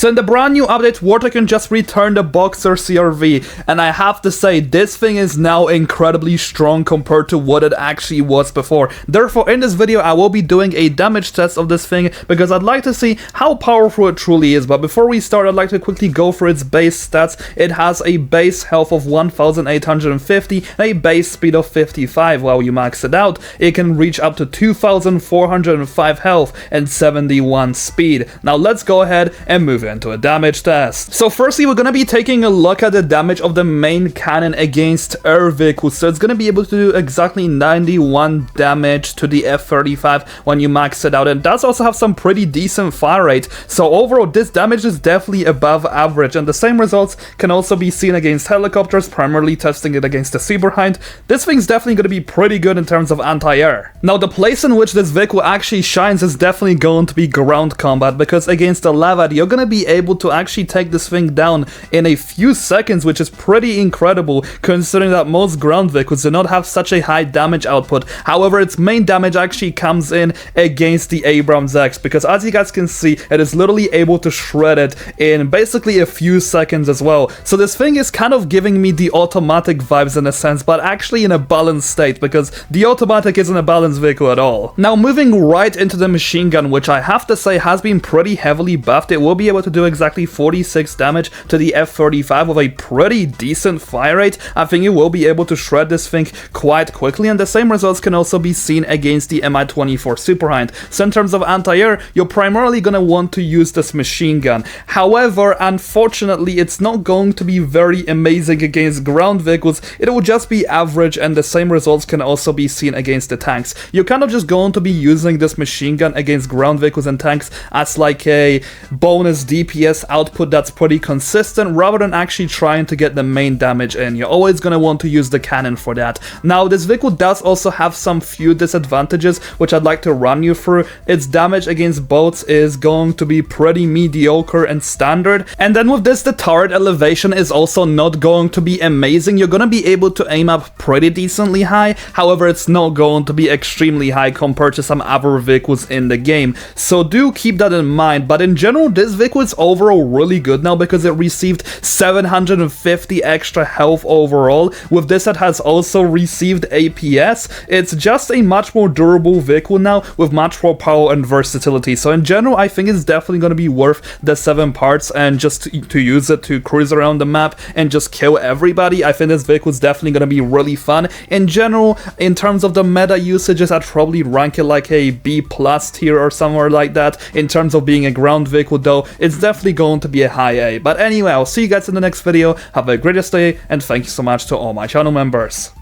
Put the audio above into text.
So in the brand new update, Tycoon just returned the Boxer CRV, and I have to say, this thing is now incredibly strong compared to what it actually was before. Therefore, in this video, I will be doing a damage test of this thing, because I'd like to see how powerful it truly is. But before we start, I'd like to quickly go for its base stats. It has a base health of 1850 and a base speed of 55. While you max it out, it can reach up to 2405 health and 71 speed. Now let's go ahead and move into a damage test. So firstly, we're gonna be taking a look at the damage of the main cannon against air vehicles. So it's gonna be able to do exactly 91 damage to the F-35 when you max it out, and does also have some pretty decent fire rate. So overall, this damage is definitely above average, and the same results can also be seen against helicopters, primarily testing it against the Sea Hind. This thing's definitely gonna be pretty good in terms of anti-air. Now the place in which this vehicle actually shines is definitely going to be ground combat, because against the Leopard, you're gonna be able to actually take this thing down in a few seconds, which is pretty incredible considering that most ground vehicles do not have such a high damage output. However, its main damage actually comes in against the Abrams X, because as you guys can see, it is literally able to shred it in basically a few seconds as well. So this thing is kind of giving me the automatic vibes in a sense, but actually in a balanced state, because the automatic isn't a balanced vehicle at all. Now moving right into the machine gun, which I have to say has been pretty heavily buffed. It will be able to do exactly 46 damage to the F-35 with a pretty decent fire rate. I think it will be able to shred this thing quite quickly, and the same results can also be seen against the Mi-24 Super Hind. So in terms of anti-air, you're primarily going to want to use this machine gun. However, unfortunately, it's not going to be very amazing against ground vehicles. It will just be average, and the same results can also be seen against the tanks. You're kind of just going to be using this machine gun against ground vehicles and tanks as like a bonus DPS output that's pretty consistent, rather than actually trying to get the main damage in. You're always going to want to use the cannon for that. Now, this vehicle does also have some few disadvantages, which I'd like to run you through. Its damage against boats is going to be pretty mediocre and standard. And then with this, the turret elevation is also not going to be amazing. You're going to be able to aim up pretty decently high. However, it's not going to be extremely high compared to some other vehicles in the game. So do keep that in mind. But in general, this vehicle is overall really good now, because it received 750 extra health overall. With this, it has also received APS. It's just a much more durable vehicle now with much more power and versatility. So in general, I think it's definitely going to be worth the 7 parts, and just to use it to cruise around the map and just kill everybody. I think this vehicle is definitely going to be really fun. In general, in terms of the meta usages, I'd probably rank it like a B+ tier or somewhere like that. In terms of being a ground vehicle though, it's definitely going to be a high A. But anyway, I'll see you guys in the next video. Have a greatest day, and thank you so much to all my channel members.